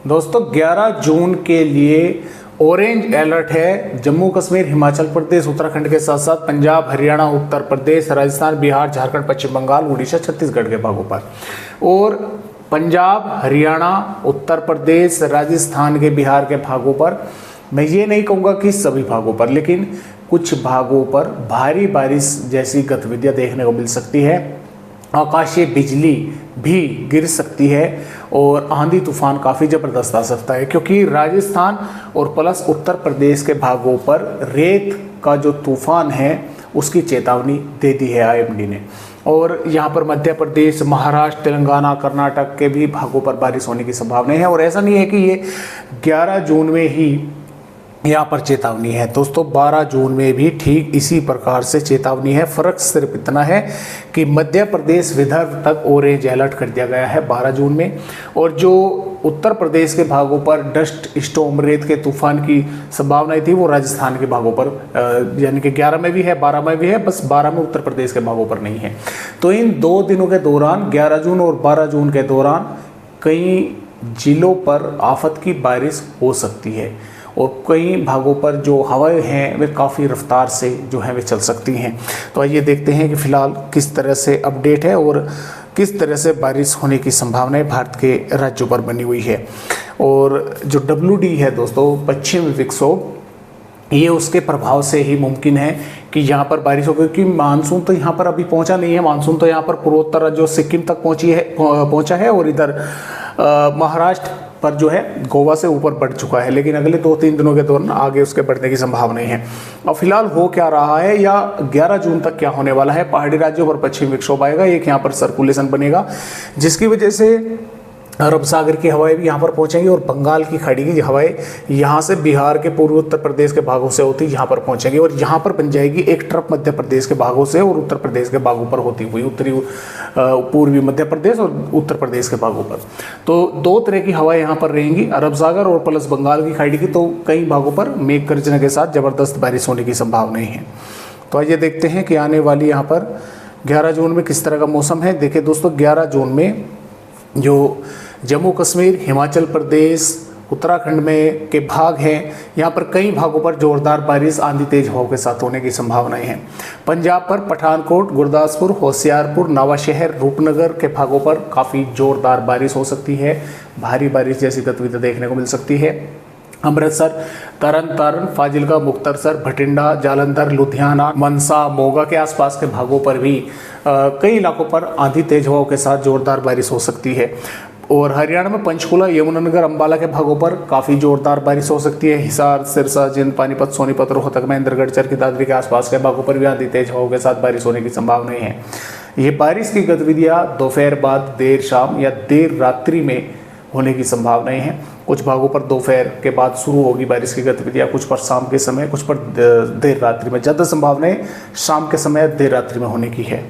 दोस्तों 11 जून के लिए ऑरेंज अलर्ट है जम्मू कश्मीर, हिमाचल प्रदेश, उत्तराखंड के साथ साथ पंजाब, हरियाणा, उत्तर प्रदेश, राजस्थान, बिहार, झारखंड, पश्चिम बंगाल, उड़ीसा, छत्तीसगढ़ के भागों पर। और पंजाब, हरियाणा, उत्तर प्रदेश, राजस्थान के, बिहार के भागों पर, मैं ये नहीं कहूँगा कि सभी भागों पर, लेकिन कुछ भागों पर भारी बारिश जैसी गतिविधियाँ देखने को मिल सकती है। आकाशीय बिजली भी गिर सकती है और आंधी तूफान काफ़ी ज़बरदस्त आ सकता है, क्योंकि राजस्थान और प्लस उत्तर प्रदेश के भागों पर रेत का जो तूफान है उसकी चेतावनी दे दी है आईएमडी ने। और यहाँ पर मध्य प्रदेश, महाराष्ट्र, तेलंगाना, कर्नाटक के भी भागों पर बारिश होने की संभावना है। और ऐसा नहीं है कि ये 11 जून में ही यहाँ पर चेतावनी है दोस्तों, 12 जून में भी ठीक इसी प्रकार से चेतावनी है। फर्क सिर्फ इतना है कि मध्य प्रदेश, विदर्भ तक ऑरेंज अलर्ट कर दिया गया है 12 जून में। और जो उत्तर प्रदेश के भागों पर डस्ट स्टॉर्म, रेत के तूफान की संभावनाएं थी, वो राजस्थान के भागों पर यानी कि 11 में भी है, 12 में भी है, बस 12 में उत्तर प्रदेश के भागों पर नहीं है। तो इन 2 दिनों के दौरान, 11 जून और 12 जून के दौरान, कई जिलों पर आफत की बारिश हो सकती है और कई भागों पर जो हवाएं हैं वे काफ़ी रफ्तार से जो है वे चल सकती हैं। तो आइए देखते हैं कि फ़िलहाल किस तरह से अपडेट है और किस तरह से बारिश होने की संभावनाएं भारत के राज्यों पर बनी हुई है। और जो WD है दोस्तों, पश्चिम विक्षोभ, ये उसके प्रभाव से ही मुमकिन है कि यहाँ पर बारिश हो, क्योंकि मानसून तो यहाँ पर अभी पहुँचा नहीं है। मानसून तो यहाँ पर पूर्वोत्तर राज्यों सिक्किम तक पहुँचा है और इधर महाराष्ट्र पर जो है गोवा से ऊपर बढ़ चुका है, लेकिन अगले 2-3 दिनों के दौरान आगे उसके बढ़ने की संभावनाएं हैं। और फिलहाल हो क्या रहा है या 11 जून तक क्या होने वाला है, पहाड़ी राज्यों पर पश्चिम विक्षोभ आएगा, एक यहाँ पर सर्कुलेशन बनेगा जिसकी वजह से अरब सागर की हवाएं भी यहाँ पर पहुँचेंगी और बंगाल की खाड़ी की हवाएं यहाँ से बिहार के, पूर्वी उत्तर प्रदेश के भागों से होती यहाँ पर पहुँचेंगी और यहाँ पर बन जाएगी एक ट्रफ मध्य प्रदेश के भागों से और उत्तर प्रदेश के भागों पर होती हुई उत्तरी पूर्वी मध्य प्रदेश और उत्तर प्रदेश के भागों पर। तो 2 तरह की हवाएं यहाँ पर रहेंगी, अरब सागर और प्लस बंगाल की खाड़ी की। तो कई भागों पर मेघ गर्जना के साथ ज़बरदस्त बारिश होने की संभावनाएं हैं। तो आइए देखते हैं कि आने वाली यहाँ पर 11 जून में किस तरह का मौसम है। देखिए दोस्तों, 11 जून में जो जम्मू कश्मीर, हिमाचल प्रदेश, उत्तराखंड में के भाग हैं, यहाँ पर कई भागों पर जोरदार बारिश, आंधी, तेज हवाओं के साथ होने की संभावनाएं हैं। पंजाब पर पठानकोट, गुरदासपुर, होशियारपुर, नवाशहर, रूपनगर के भागों पर काफ़ी जोरदार बारिश हो सकती है, भारी बारिश जैसी गतिविधियाँ देखने को मिल सकती है। अमृतसर, तरन तारण, फाजिलका, मुक्तसर, भटिंडा, जालंधर, लुधियाना, मनसा, मोगा के आसपास के भागों पर भी कई इलाकों पर आंधी, तेज हवाओं के साथ जोरदार बारिश हो सकती है। और हरियाणा में पंचकुला, यमुनानगर, अंबाला के भागों पर काफ़ी जोरदार बारिश हो सकती है। हिसार, सिरसा, जिंद, पानीपत, सोनीपत, रोहतक, महेंद्रगढ़, चरखी दादरी के आसपास के भागों पर भी आंधी, तेज हवाओं के साथ बारिश होने की संभावनाएं हैं। ये बारिश की गतिविधियाँ दोपहर बाद, देर शाम या देर रात्रि में होने की संभावनाएं हैं। कुछ भागों पर दोपहर के बाद शुरू होगी बारिश की गतिविधियाँ, कुछ पर शाम के समय, कुछ पर देर रात्रि में। ज़्यादा संभावनाएं शाम के समय, देर रात्रि में होने की है।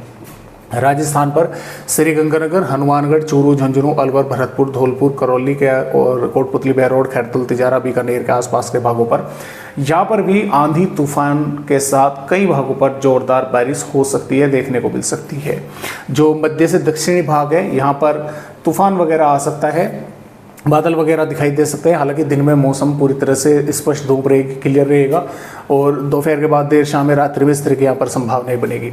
राजस्थान पर श्रीगंगानगर, हनुमानगढ़, चूरू, झुंझुनू, अलवर, भरतपुर, धौलपुर, करौली के और कोटपुतली, बहरोड, खैरतुल, तिजारा, बीकानेर के आसपास के भागों पर, यहाँ पर भी आंधी तूफान के साथ कई भागों पर जोरदार बारिश हो सकती है, देखने को मिल सकती है। जो मध्य से दक्षिणी भाग है, यहाँ पर तूफान वगैरह आ सकता है, बादल वगैरह दिखाई दे सकते हैं। हालांकि दिन में मौसम पूरी तरह से स्पष्ट धूप रहेगी, क्लियर रहेगा और दोपहर के बाद देर शाम में, रात्रि में इस तरह की यहाँ पर संभावनाएं बनेगी।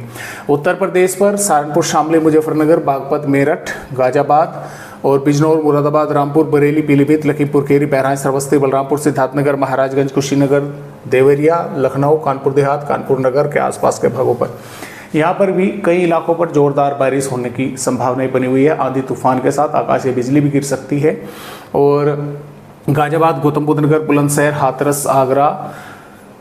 उत्तर प्रदेश पर सहारनपुर, शामली, मुजफ्फरनगर, बागपत, मेरठ, गाजियाबाद और बिजनौर, मुरादाबाद, रामपुर, बरेली, पीलीभीत, लखीमपुर खीरी, बहराइच, श्रावस्ती, बलरामपुर, सिद्धार्थनगर, महाराजगंज, कुशीनगर, देवरिया, लखनऊ, कानपुर देहात, कानपुर नगर के आसपास के भागों पर, यहाँ पर भी कई इलाकों पर जोरदार बारिश होने की संभावनाएं बनी हुई है। आंधी तूफान के साथ आकाशीय बिजली भी गिर सकती है। और गाजियाबाद, गौतम बुद्ध नगर, बुलंदशहर, हाथरस, आगरा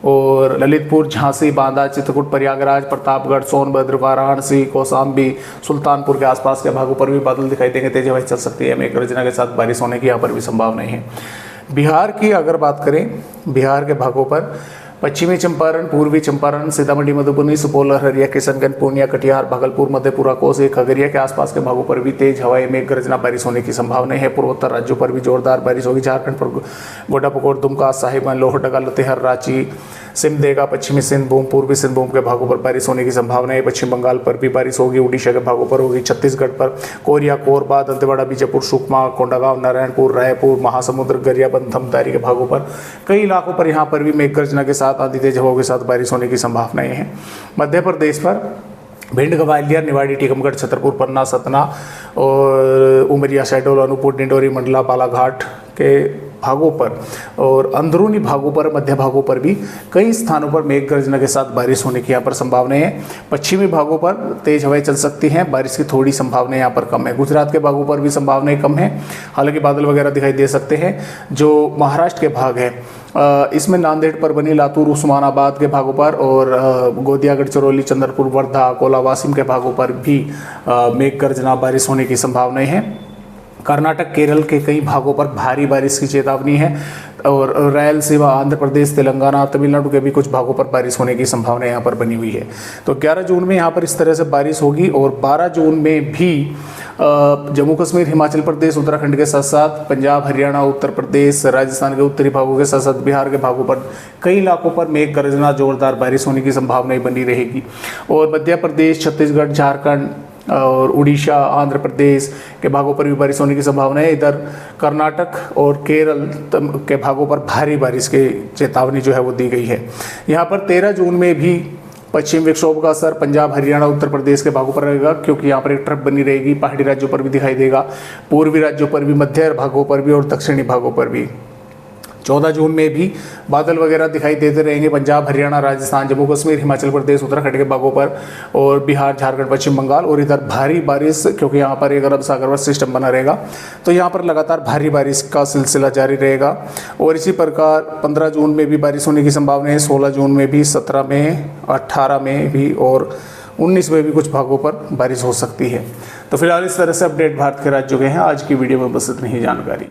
और ललितपुर, झांसी, बांदा, चित्रकूट, प्रयागराज, प्रतापगढ़, सोनभद्र, वाराणसी, कौशाम्बी, सुल्तानपुर के आसपास के भागों पर भी बादल दिखाई देंगे, तेज हवाएं चल सकती है, मेघ गर्जना के साथ बारिश होने की यहाँ पर भी संभावनाएं हैं। बिहार की अगर बात करें, बिहार के भागों पर पश्चिमी चंपारण, पूर्वी चंपारण, सीतामढ़ी, मधुबनी, सुपौल, अररिया, किशनगंज, पूर्णिया, कटिहार, भागलपुर, मधेपुरा, कोसी, खगड़िया के आसपास के भागों पर भी तेज हवाएं, मेघ गर्जना, बारिश होने की संभावना है। पूर्वोत्तर राज्यों पर भी जोरदार बारिश होगी। झारखंड पर गोड्डापकोट, दुमका, साहिबगंज, लोहरदगा, लतेहर, रांची, सिमदेगा, पश्चिमी सिंहभूम, पूर्वी सिंहभूम के भागों पर बारिश होने की संभावना है। पश्चिम बंगाल पर भी बारिश होगी, उड़ीसा के भागों पर होगी, छत्तीसगढ़ पर कोरिया, कोरबा, दंतेवाड़ा, बीजापुर, सुकमा, कोंडागांव, नारायणपुर, रायपुर, महासमुंद, गरियाबंद, धमतारी के भागों पर कई इलाकों पर यहाँ पर भी मेघ गर्जना के साथ आंधी तेज हवाओं के साथ बारिश होने की संभावनाएं हैं। मध्य प्रदेश पर भिंड, ग्वालियर, निवाड़ी, टीकमगढ़, छतरपुर, पन्ना, सतना और उमरिया, शहडोल, अनूपपुर, डिंडोरी, मंडला, बालाघाट के भागों पर और अंदरूनी भागों पर, मध्य भागों पर भी कई स्थानों पर मेघ गर्जना के साथ बारिश होने की यहाँ पर संभावनाएं हैं। पश्चिमी भागों पर तेज हवाएं चल सकती हैं, बारिश की थोड़ी संभावनाएं यहाँ पर कम है। गुजरात के भागों पर भी संभावनाएं कम है, हालांकि बादल वगैरह दिखाई दे सकते हैं। जो महाराष्ट्र के भाग है इसमें नांदेड़, परभनी, लातूर, उस्मानाबाद के भागों पर और गोंदिया, गढ़चिरौली, चंद्रपुर, वर्धा, अकोला, वाशिम के भागों पर भी मेघ गर्जना बारिश होने की संभावनाएं हैं। कर्नाटक, केरल के कई भागों पर भारी बारिश की चेतावनी है और रायलसीमा, आंध्र प्रदेश, तेलंगाना, तमिलनाडु के भी कुछ भागों पर बारिश होने की संभावना यहाँ पर बनी हुई है। तो 11 जून में यहाँ पर इस तरह से बारिश होगी और 12 जून में भी जम्मू कश्मीर, हिमाचल प्रदेश, उत्तराखंड के साथ साथ पंजाब, हरियाणा, उत्तर प्रदेश, राजस्थान के उत्तरी भागों के साथ साथ बिहार के भागों पर कई इलाकों पर मेघ गर्जना, जोरदार बारिश होने की संभावनाएं बनी रहेगी। और मध्य प्रदेश, छत्तीसगढ़, झारखंड और उड़ीसा, आंध्र प्रदेश के भागों पर भी बारिश होने की संभावना है। इधर कर्नाटक और केरल के भागों पर भारी बारिश की चेतावनी जो है वो दी गई है। यहाँ पर 13 जून में भी पश्चिम विक्षोभ का असर पंजाब, हरियाणा, उत्तर प्रदेश के भागों पर रहेगा, क्योंकि यहाँ पर एक ट्रफ बनी रहेगी। पहाड़ी राज्यों पर भी दिखाई देगा, पूर्वी राज्यों पर भी, मध्य भागों पर भी और दक्षिणी भागों पर भी। 14 जून में भी बादल वगैरह दिखाई देते रहेंगे पंजाब, हरियाणा, राजस्थान, जम्मू कश्मीर, हिमाचल प्रदेश, उत्तराखंड के भागों पर और बिहार, झारखंड, पश्चिम बंगाल। और इधर भारी बारिश, क्योंकि यहाँ पर एक अरब सागर सिस्टम बना रहेगा, तो यहाँ पर लगातार भारी बारिश का सिलसिला जारी रहेगा। और इसी प्रकार 15 जून में भी बारिश होने की संभावना है, 16 जून में भी, 17 में, 18 में भी और 19 में भी कुछ भागों पर बारिश हो सकती है। तो फिलहाल इस तरह से अपडेट भारत के राज्यों के हैं। आज की वीडियो में बस इतनी ही जानकारी।